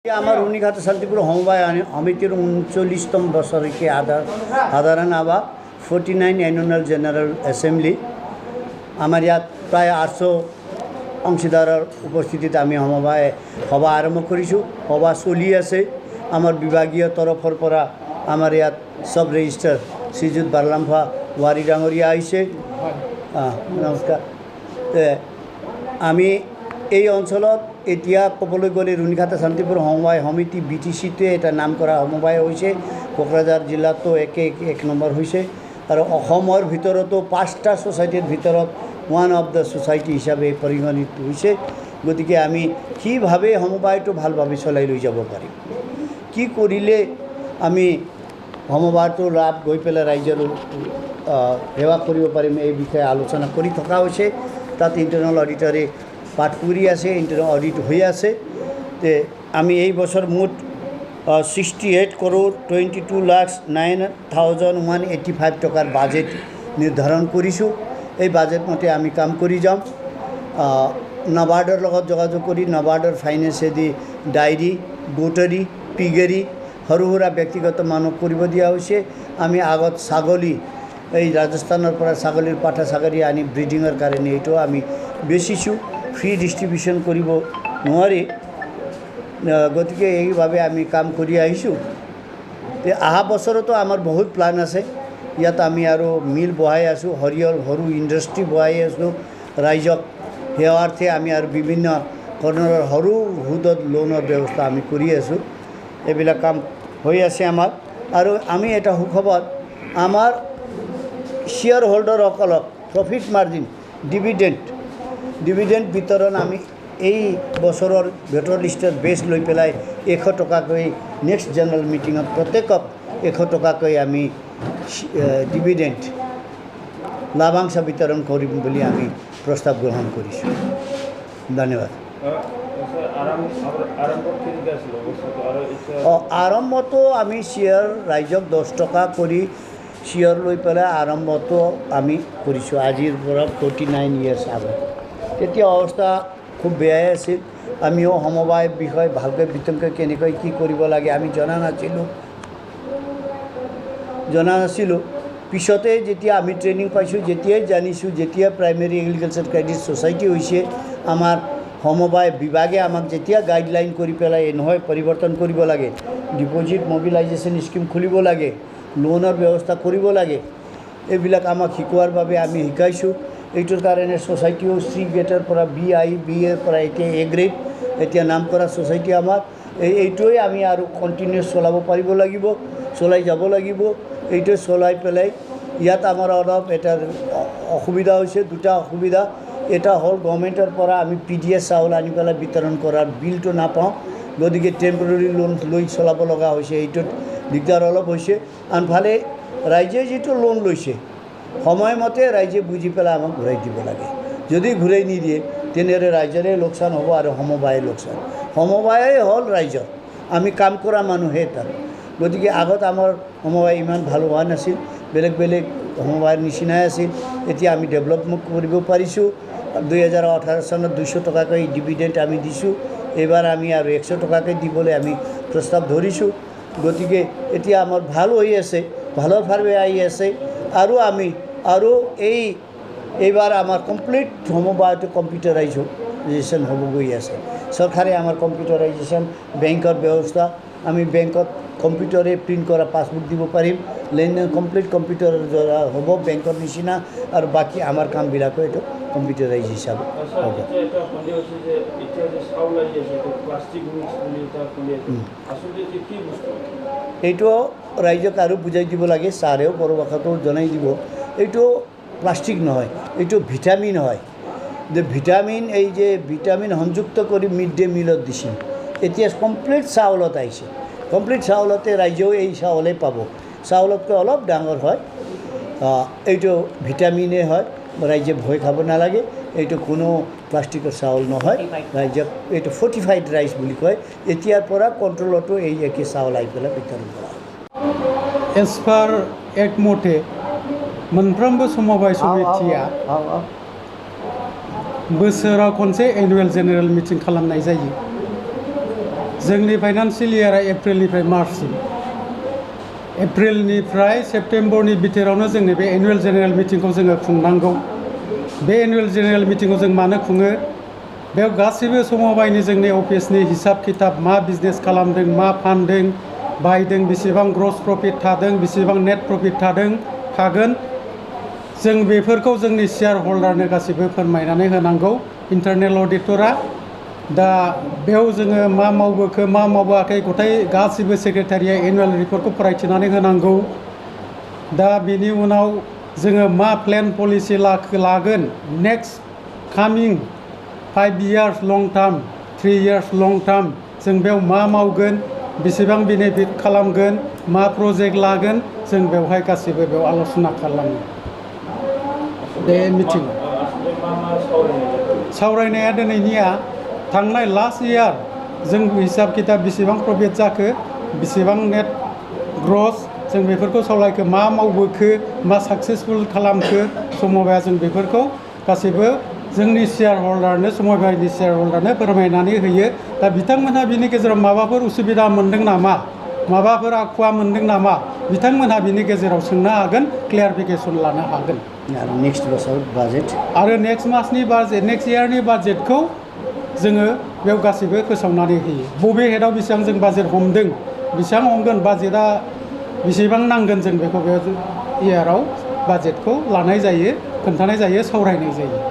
আমাৰ ৰুনিঘাট শান্তিপুৰ সমবায় সমিতিৰ 39তম বছৰকে সাধাৰণ আবা 49 অ্যানুয়াল জেনাৰেল অ্যাসেম্বলি আমাৰ ইয়াত প্ৰায় 800 অংশীদাৰৰ উপস্থিতিত আমি সমবায় সভা আৰম্ভ কৰিছোঁ। সভা চলি আছে। আমাৰ বিভাগীয় তৰফৰ পৰা আমাৰ ইয়াত সব ৰেজিষ্ট্ৰাৰ শ্ৰীযুত বাৰলাম্ফা ৱাৰী ডাঙৰীয়া আহিছে। নমস্কাৰ। আমি এই অঞ্চলত এতিয়া ক'বলৈ গ'লে ৰুনিঘাট শান্তিপুৰ সমবায় সমিতি BTCটোৱে এটা নাম কৰা সমবায় হৈছে। কোকৰাঝাৰ জিলাতো এক নম্বৰ হৈছে আৰু অসমৰ ভিতৰতো 5টা ছ'চাইটিৰ ভিতৰত ওৱান অফ দ্য ছ'চাইটি হিচাপে পৰিগণিত হৈছে। গতিকে আমি কিভাৱে সমবায়টো ভালভাৱে চলাই লৈ যাব পাৰিম, কি কৰিলে আমি সমবায়টোৰ লাভ গৈ পেলাই ৰাইজৰ সেৱা কৰিব পাৰিম, এই বিষয়ে আলোচনা কৰি থকা হৈছে। তাত ইণ্টাৰনেল অডিটৰে পাঠ কৰি আছে, ইণ্টাৰনেল অডিট হৈ আছে। আমি এই বছৰ মুঠ 68 crore 22,09,185 টকাৰ বাজেট নিৰ্ধাৰণ কৰিছোঁ। এই বাজেট মতে আমি কাম কৰি যাম। নাবাৰ্ডৰ লগত যোগাযোগ কৰি নাবাৰ্ডৰ ফাইনেন্সেদি ডায়েৰী, গোটাৰী, পিগেৰী সৰু সুৰা ব্যক্তিগত মানুহ কৰিব দিয়া হৈছে। আমি আগত ছাগলী এই ৰাজস্থানৰ পৰা ছাগলীৰ পাঠা ছাগলী আনি ব্ৰিডিঙৰ কাৰণে এইটো আমি বেচিছোঁ। ফ্ৰী ডিষ্ট্ৰিবিউশ্যন কৰিব নোৱাৰি, গতিকে এইভাৱে আমি কাম কৰি আহিছোঁ। অহা বছৰতো আমাৰ বহুত প্লান আছে। ইয়াত আমি আৰু মিল বহাই আছোঁ, সৰু ইণ্ডাষ্ট্ৰী বহাই আছোঁ। ৰাইজক সেৱাৰ্থে আমি আৰু বিভিন্ন ধৰণৰ সৰু সুদত লোনৰ ব্যৱস্থা আমি কৰি আছোঁ। এইবিলাক কাম হৈ আছে আমাৰ। আৰু আমি এটা সুখবৰ, আমাৰ শ্বেয়াৰ হোল্ডাৰসকলক প্ৰফিট মাৰ্জিন ডিভিডেণ্ড বিতৰণ আমি এই বছৰৰ ভোটাৰ লিষ্টৰ বেছ লৈ পেলাই 100 টকাকৈ নেক্সট জেনেৰেল মিটিঙত প্ৰত্যেকক 100 টকাকৈ আমি ডিভিডেণ্ড লাভাংশ বিতৰণ কৰিম বুলি আমি প্ৰস্তাৱ গ্ৰহণ কৰিছোঁ। ধন্যবাদ। আৰম্ভটো আমি শ্বেয়াৰ ৰাইজক 10 টকা কৰি শ্বেয়াৰ লৈ পেলাই আৰম্ভটো আমি কৰিছোঁ আজিৰ পৰা 49 years আগত। তেতিয়া অৱস্থা খুব বেয়াই আছিল। আমিও সমবায় বিষয়ে ভালকৈ বিতংকৈ কেনেকৈ কি কৰিব লাগে আমি জনা নাছিলোঁ। পিছতে যেতিয়া আমি ট্ৰেইনিং পাইছোঁ, যেতিয়াই জানিছোঁ, যেতিয়া প্ৰাইমেৰী এগ্ৰিকালচাৰ ক্ৰেডিট ছ'চাইটি হৈছে, আমাৰ সমবায় বিভাগে আমাক যেতিয়া গাইডলাইন কৰি পেলাই নহয় পৰিৱৰ্তন কৰিব লাগে, ডিপ'জিট মবিলাইজেশ্যন স্কিম খুলিব লাগে, লোনৰ ব্যৱস্থা কৰিব লাগে, এইবিলাক আমাক শিকোৱাৰ বাবে আমি শিকাইছোঁ। এইটোৰ কাৰণে ছ'চাইটিও C গ্ৰেডৰ পৰা B এৰ পৰা এতিয়া A গ্ৰেড এতিয়া নাম কৰা ছ'চাইটি আমাৰ। এইটোৱে আমি আৰু কণ্টিনিউছ চলাব পাৰিব লাগিব, চলাই যাব লাগিব। এইটো চলাই পেলাই ইয়াত আমাৰ অলপ এটা অসুবিধা হৈছে, দুটা অসুবিধা। এটা হ'ল গভৰ্ণমেণ্টৰ পৰা আমি PDS চাউল আনি পেলাই বিতৰণ কৰাৰ বিলটো নাপাওঁ, গতিকে টেম্পৰেৰী লোন লৈ চলাব লগা হৈছে। এইটোত দিগদাৰ অলপ হৈছে। আনফালে ৰাইজে যিটো লোন লৈছে সময়মতে ৰাইজে বুজি পেলাই আমাক ঘূৰাই দিব লাগে। যদি ঘূৰাই নিদিয়ে তেনেহ'লে ৰাইজৰে লোকচান হ'ব আৰু সমবায়ে লোকচান। সমবায়ে হ'ল ৰাইজৰ, আমি কাম কৰা মানুহে তাত। গতিকে আগত আমাৰ সমবায় ইমান ভাল হোৱা নাছিল, বেলেগ সমবায়ৰ নিচিনাই আছিল। এতিয়া আমি ডেভেলপমেণ্ট কৰিব পাৰিছোঁ। 2018 চনত 200 টকাকৈ ডিভিডেণ্ড আমি দিছোঁ। এইবাৰ আমি আৰু 100 টকাকৈ দিবলৈ আমি প্ৰস্তাৱ ধৰিছোঁ। গতিকে এতিয়া আমাৰ ভাল হৈ আছে, ভালৰ ফালে আহি আছে। আৰু আমি এইবাৰ আমাৰ কমপ্লিট সমবায়টো কম্পিউটাৰাইজেশ্যন হ'ব গৈ আছে। চৰকাৰে আমাৰ কম্পিউটাৰাইজেশ্যন, বেংকৰ ব্যৱস্থা, আমি বেংকত কম্পিউটাৰে প্ৰিণ্ট কৰা পাছবুক দিব পাৰিম। লেনদেন কমপ্লিট কম্পিউটাৰৰ দ্বাৰা হ'ব বেংকৰ নিচিনা। আৰু বাকী আমাৰ কামবিলাকো এইটো কম্পিউটাৰাইজ হিচাপে হ'ব। এইটো ৰাইজক আৰু বুজাই দিব লাগে, ছাৰেও বড়ো ভাষাটো জনাই দিব। এইটো প্লাষ্টিক নহয়, এইটো ভিটামিন হয়। যে ভিটামিন, এই যে ভিটামিন সংযুক্ত কৰি মিড ডে মিলত দিছিল, এতিয়া কমপ্লিট চাউলত আহিছে। কমপ্লিট চাউলতে ৰাইজেও এই চাউলেই পাব। চাউলতকৈ অলপ ডাঙৰ হয়, এইটো ভিটামিনেই হয়। ৰাইজে ভয় খাব নালাগে, এইটো কোনো প্লাষ্টিকৰ চাউল নহয়। ৰাইজক এইটো ফৰ্টিফাইড ৰাইচ বুলি কয়। এতিয়াৰ পৰা কণ্ট্ৰলতো এই একে চাউল আহি পেলাই বিতৰণ কৰা হয়। एस पार एक मथे मोनफ्रोमबो समबाय समितिया बोसोराव खनसे एनुवेल जेनेरेल मिटिं खालामनाय जायो। जोंनि फाइनान्सियेल इयारा एप्रिलनिफ्राय मार्चसिम एप्रिलनिफ्राय सेप्तेम्बरनि बिथोरावनो जोंनि बे एनुवेल जेनेरेल मिटिंखौ जोङो खुंनांगौ बे एनुवेल जेनेरेल मिटिंखौ जों मानो खुङो बेयाव गासैबो समबायनि जोंनि अफिसनि हिसाब खिताब मा बिजनेस खालामदों मा फानदों बायदों बेसेबां ग्रस प्रफिट थादों बेसेबां नेट प्रफिट थागोन जों बेफोरखौ जोंनि शेयार हल्डारनो गासैबो फोरमायनानै होनांगौ इन्टारनेल अडिटरा दा बेयाव जोङो मा मावबोखो मा मावाखै गथाय गासैबो सेक्रेटारिया एनुवेल रिपर्टखौ फरायथिनानै होनांगौ दा बेनि उनाव जोङो मा प्लेन पलिसि लागोन नेक्स्ट कामिं 5 years लं टार्म 3 years लं टार्म जों बेयाव मा मावगोन बेसेबां बेनिफिट खालामगोन मा प्रजेक्ट लागोन जों बेवहाय गासैबो बेयाव आल'सना खालामो बे मिटिङाव सावरायनाया दिनैनिया थांनाय लास्ट इयार जों हिसाब खिताब बेसेबां प्रफिट जाखो बेसेबां नेट ग्रस जों बेफोरखौ सावरायखो मा मावबोखो मा साक्सेसफुल खालामखो समबाया जों बेफोरखौ गासैबो जोंनि शेयार हल्डारनो समबायनि शेयार हल्डारनो फोरमायनानै होयो दा बिथांमोनहा बिनि गेजेराव माबाफोर उसुबिदा मोनदों नामा माबाफोर आखुवा मोनदों नामा बिथांमोनहा बिनि गेजेराव सोंनो हागोन क्लियारिफिकेसन लानो हागोन आरो नेक्स्ट बोसोर बाजेट आरो नेक्स्ट मासनि बाजेट नेक्स्ट इयारनि बाजेटखौ जोङो बेयाव गासैबो फोसावनानै होयो बबे हेडआव बेसेबां जों बाजेट हमदों बेसेबां हमगोन बाजेटआ बेसेबां नांगोन जों बेखौ बे इयाराव बाजेटखौ लानाय जायो खोन्थानाय जायो सावरायनाय जायो